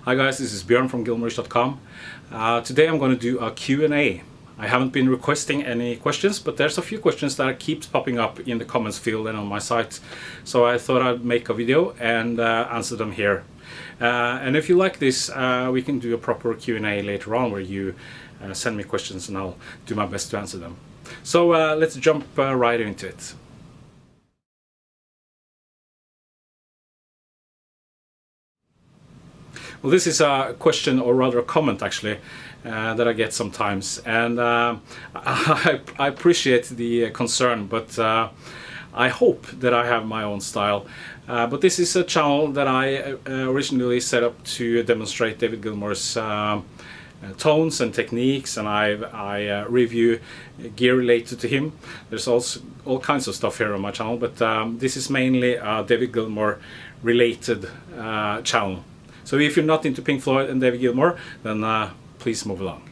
Hi guys, this is Björn from gilmourish.com. Today I'm going to do a Q&A. I haven't been requesting any questions, but there's a few questions that keeps popping up in the comments field and on my site. So I thought I'd make a video and answer them here. And if you like this, we can do a proper Q&A later on where you send me questions and I'll do my best to answer them. So let's jump right into it. Well, this is a question, or rather a comment actually, that I get sometimes, and I appreciate the concern, but I hope that I have my own style. But this is a channel that I originally set up to demonstrate David Gilmour's tones and techniques, and I review gear related to him. There's also all kinds of stuff here on my channel, but this is mainly a David Gilmour related channel. So if you're not into Pink Floyd and David Gilmour, then please move along.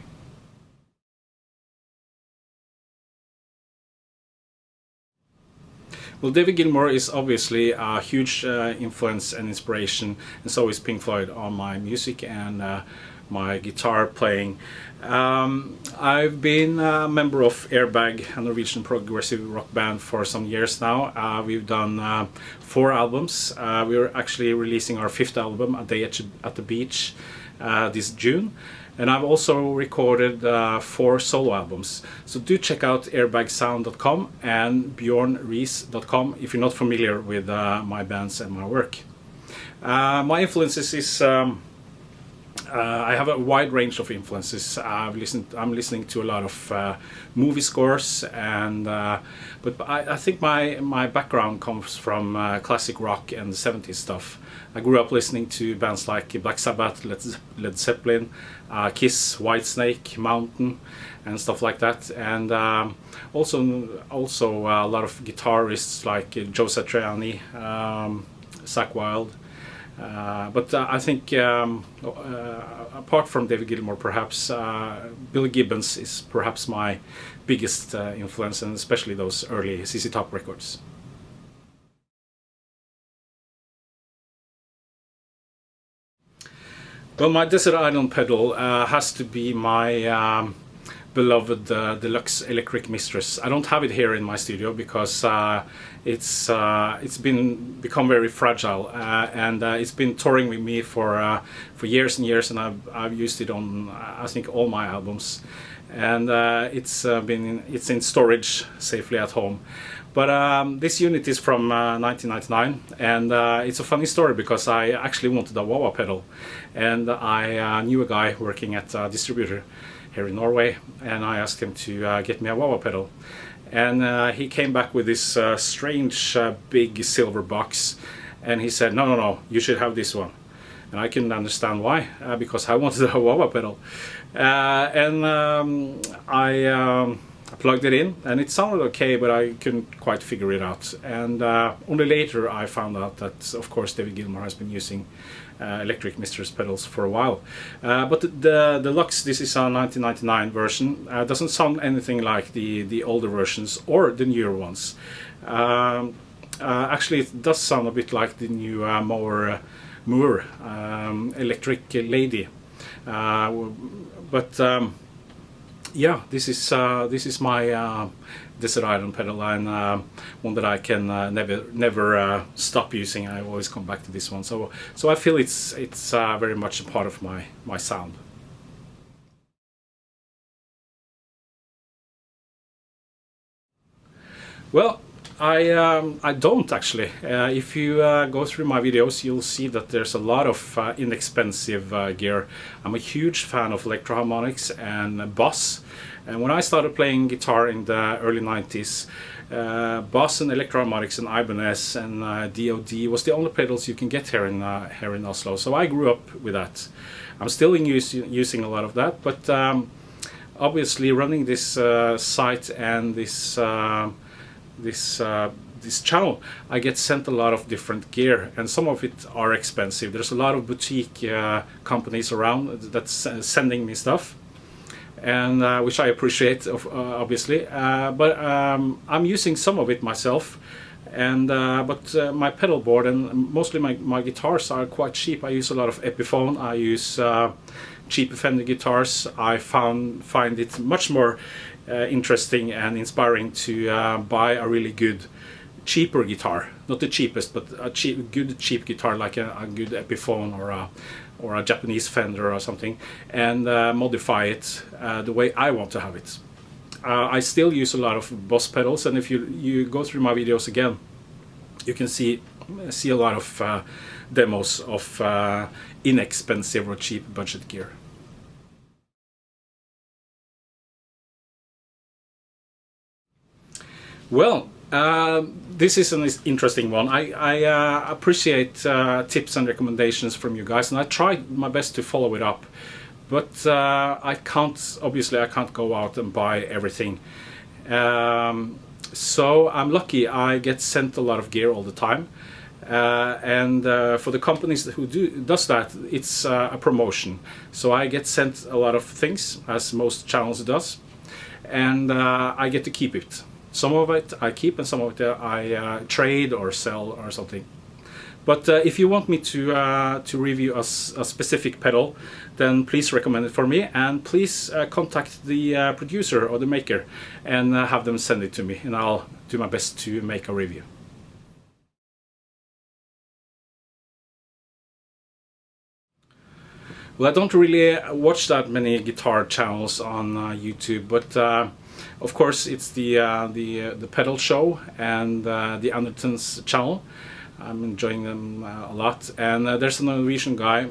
Well, David Gilmour is obviously a huge influence and inspiration, and so is Pink Floyd on my music and my guitar playing. I've been a member of Airbag, a Norwegian progressive rock band, for some years now. We've done 4 albums. We're actually releasing our 5th album, A Day at the Beach, this June. And I've also recorded 4 solo albums. So do check out airbagsound.com and bjornrees.com if you're not familiar with my bands and my work. My influences is I have a wide range of influences. I'm listening to a lot of movie scores, and but I think my background comes from classic rock and the 70s stuff. I grew up listening to bands like Black Sabbath, Led Zeppelin, Kiss, Whitesnake, Mountain, and stuff like that. And also a lot of guitarists like Joe Satriani, Zakk Wylde. But I think apart from David Gilmour, perhaps Billy Gibbons is perhaps my biggest influence, and especially those early ZZ Top records. Well, my Desert Island pedal has to be my beloved deluxe electric mistress. I don't have it here in my studio because it's become very fragile, and it's been touring with me for years and years, and I've used it on I think all my albums, and it's in storage safely at home. But this unit is from 1999, and it's a funny story because I actually wanted a wah-wah pedal, and I knew a guy working at a distributor here in Norway, and I asked him to get me a wah-wah pedal, and he came back with this strange big silver box, and he said, no, you should have this one. And I couldn't understand why, because I wanted a wah-wah pedal, and I plugged it in, and it sounded okay, but I couldn't quite figure it out. And only later I found out that, of course, David Gilmour has been using electric mistress pedals for a while. But the Deluxe, this is a 1999 version, doesn't sound anything like the older versions or the newer ones. Actually, it does sound a bit like the new Moore electric lady. But yeah, this is my Desert Island pedal, and one that I can never stop using. I always come back to this one, so I feel it's very much a part of my sound. Well, I don't actually. If you go through my videos, you'll see that there's a lot of inexpensive gear. I'm a huge fan of electro-harmonics and Boss. And when I started playing guitar in the early 90s, Boss and electro-harmonics and Ibanez and DOD was the only pedals you can get here in Oslo. So I grew up with that. I'm still using a lot of that, but obviously running this site and this channel, I get sent a lot of different gear, and some of it are expensive. There's a lot of boutique companies around that's sending me stuff, and which I appreciate, obviously. But I'm using some of it myself, And but my pedal board and mostly my guitars are quite cheap. I use a lot of Epiphone. I use cheap Fender guitars. I find it much more interesting and inspiring to buy a really good cheaper guitar, not the cheapest, but a good cheap guitar like a good Epiphone or a Japanese Fender or something, and modify it the way I want to have it. I still use a lot of Boss pedals, and if you go through my videos again, you can see a lot of demos of inexpensive or cheap budget gear. Well, this is an interesting one. I appreciate tips and recommendations from you guys, and I try my best to follow it up. But obviously I can't go out and buy everything. So I'm lucky I get sent a lot of gear all the time. And for the companies who does that, it's a promotion. So I get sent a lot of things, as most channels does, and I get to keep it. Some of it I keep, and some of it I trade or sell or something. But if you want me to review a specific pedal, then please recommend it for me, and please contact the producer or the maker and have them send it to me, and I'll do my best to make a review. Well, I don't really watch that many guitar channels on YouTube, but of course it's the pedal show and the Anderton's channel. I'm enjoying them a lot, and there's a Norwegian guy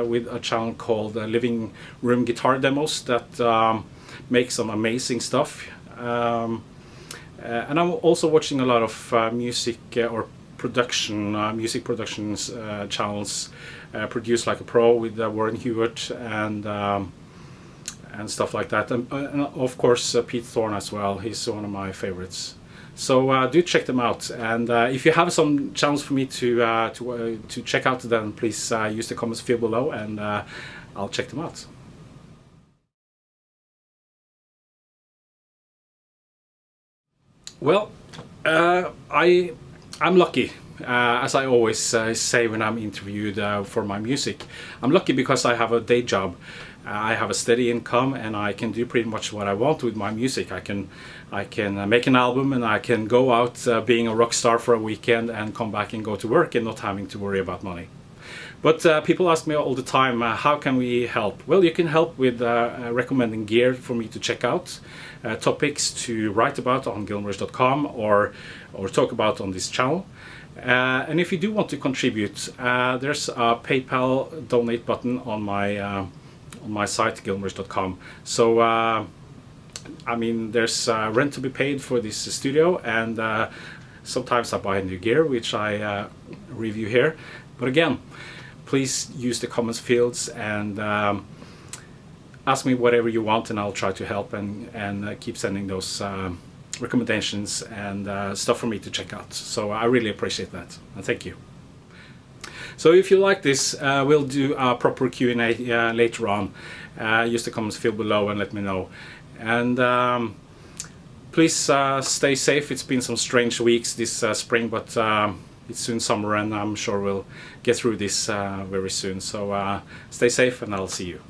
with a channel called Living Room Guitar Demos that makes some amazing stuff. And I'm also watching a lot of music or music productions channels, Produce Like a Pro with Warren Hewitt and stuff like that, and of course Pete Thorne as well. He's one of my favorites. So do check them out, and if you have some channels for me to check out, then please use the comments field below, and I'll check them out. Well, I'm lucky, as I always say when I'm interviewed for my music. I'm lucky because I have a day job. I have a steady income, and I can do pretty much what I want with my music. I can make an album, and I can go out being a rock star for a weekend and come back and go to work and not having to worry about money. But people ask me all the time, how can we help? Well, you can help with recommending gear for me to check out, topics to write about on gilmourish.com or talk about on this channel. And if you do want to contribute, there's a PayPal donate button on my site, gilmourish.com. So I mean, there's rent to be paid for this studio, and sometimes I buy new gear, which I review here. But again, please use the comments fields and ask me whatever you want, and I'll try to help and keep sending those recommendations and stuff for me to check out. So I really appreciate that, and thank you. So if you like this, we'll do a proper Q&A later on. Use the comments field below and let me know. And please stay safe. It's been some strange weeks this spring, but it's soon summer, and I'm sure we'll get through this very soon. So stay safe, and I'll see you.